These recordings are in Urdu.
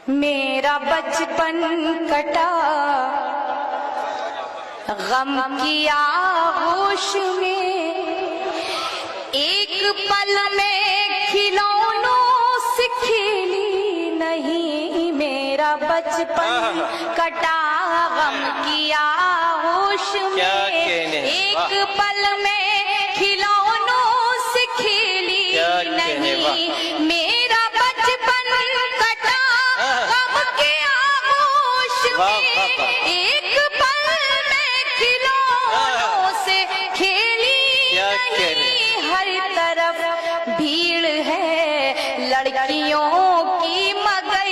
میرا بچپن کٹا غم کی آغوش میں، ایک پل میں کھلونوں سے کھیلی نہیں۔ میرا بچپن کٹا غم کی آغوش میں، ایک پل میں کھلونوں سے کھیلی نہیں۔ میرا بچپن کٹا غم کی آغوش میں، ایک پل میں کھلونوں سے کھیلی نہیں۔ ہر طرف بھیڑ ہے لڑکیوں کی مگر،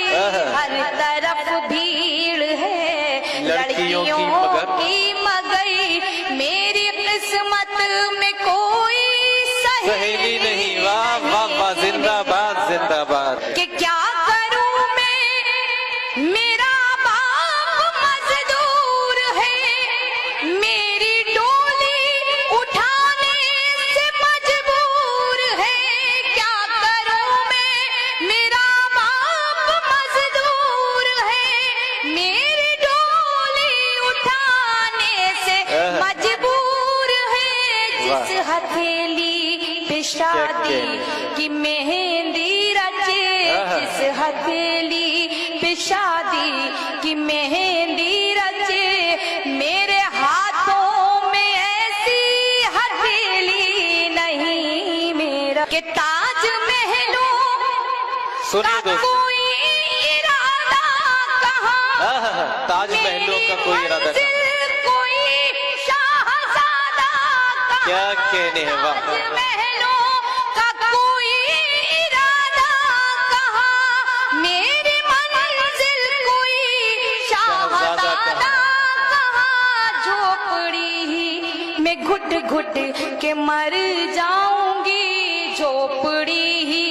ہر طرف بھیڑ ہے لڑکیوں کی مگر، میری قسمت میں کوئی سہیلی نہیں۔ واہ واہ واہ، زندہ باد زندہ باد۔ کہ کیا کروں میں، میرا باپ مزدور ہے، میری ڈولی اٹھانے سے مجبور ہے۔ کیا کروں میں، میرا باپ مزدور ہے، میری ڈولی اٹھانے سے مجبور ہے۔ جس ہتھیلی پہ شادی کی مہندی رچے، جس ہتھیلی پہ شادی کی مہندی رچے، میرے ہاتھوں میں ایسی ہتھیلی نہیں۔ میرا کہ تاج محلوں کا کوئی ارادہ کہاں، تاج محلوں کا کوئی ارادہ کہاں، کوئی شاہزادہ کہاں، کیا کہنے ہیں۔ واہ تاج محلوں کا کوئی ارادہ کہاں، میری منزل کوئی شاہزادہ کہاں۔ جھوپڑی ہی میں گھٹ گھٹ کے مر جاؤں گی، جھوپڑی ہی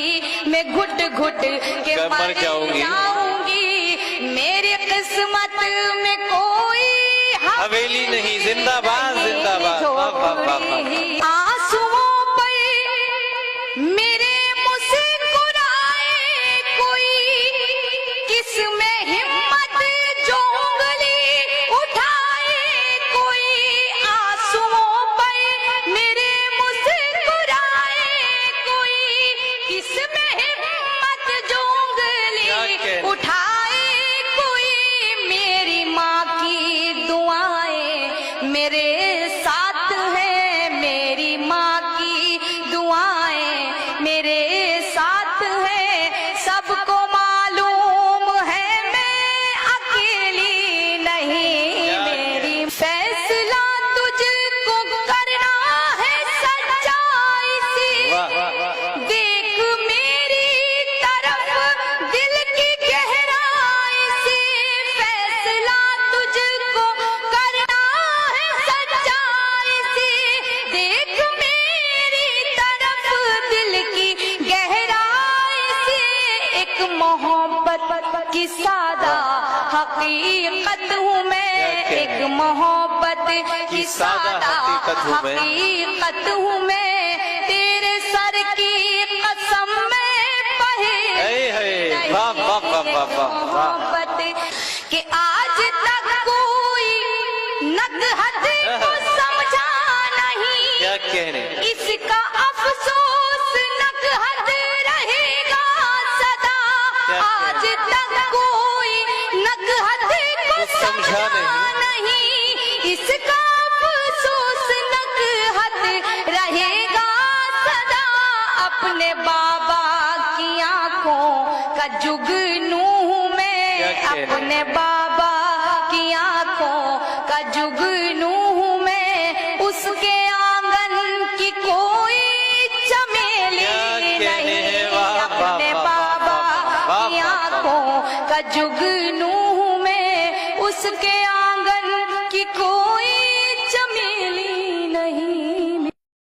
میں گھٹ گھٹ کے مر جاؤں گی، میری قسمت میں کوئی حویلی نہیں۔ زندہ باد زندہ باد۔ واہ واہ واہ واہ۔ آنسوؤں پر میرے مسکرائے کوئی، کس میں ہمت جو انگلی اٹھائے کوئی۔ آنسوؤں پر میرے مسکرائے کوئی، کس میں ہمت جو انگلی اٹھائے کوئی۔ میری ماں کی دعائیں میرے ساتھ ہیں، میری ماں کی دعائیں میرے ساتھ ہیں، سب کو معلوم ہے میں اکیلی نہیں۔ میری فیصلہ تجھ کو کرنا ہے سچائی سے، دیکھ میری طرف دل کی گہرائی سے۔ فیصلہ تجھ کو کرنا ہے سچائی سے، دیکھ میری طرف دل کی گہرائی سے۔ ایک محبت کی سادہ حقیقت ہوں میں، ایک محبت کی سادہ حقیقت ہوں میں، تیرے سر کی قسم میں پہلے واہ واہ واہ واہ واہ۔ محبت کہ آج تک کوئی نکہت کو سمجھا نہیں، کیا کہنے۔ اس کا افسوس نکہت رہے گا سدا۔ آج تک کوئی نکہت کو سمجھا نہیں، اس کا افسوس نکہت رہے گا سدا۔ اپنے بابا کی آنکھوں کا جگنو ہوں میں، اپنے بابا کی آنکھوں کا جگنو ہوں میں، اس کے آنگن کی کوئی چمیلی نہیں۔ اپنے بابا کی آنکھوں کا جگنو ہوں میں، اس کے آنگن کی کوئی چمیلی